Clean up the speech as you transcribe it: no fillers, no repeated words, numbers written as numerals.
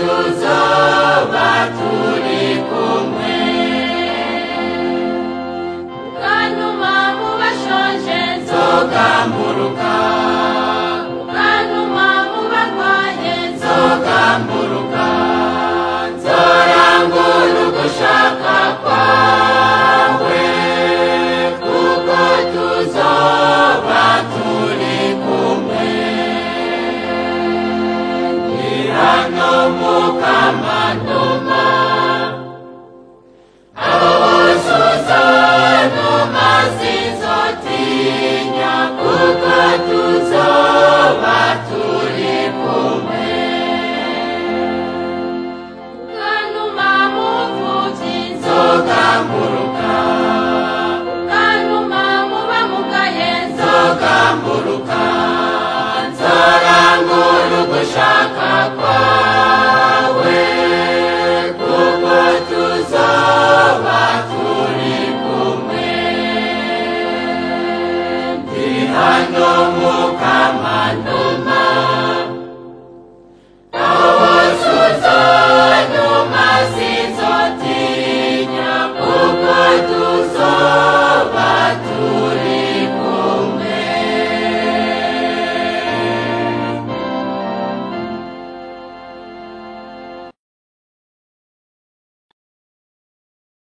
tuzoba turi kumwe. Ukantuma mu bashonje nzogamburuka, ukantuma mu barwaye nzogamburuka, nzorangura ugushaka kwawe, kuko tuzoba turi kumwe. Hano mukamanuma abo bose uzanuma sinzotinya, kuko tuzoba turi kumwe. Ukantuma mu mfuvyi nzogamburuka, ukantuma mu bamugaye nzogamburuka, nzorangura ugushaka kwawe, kuko tuzoba turi kumwe. Ndi hano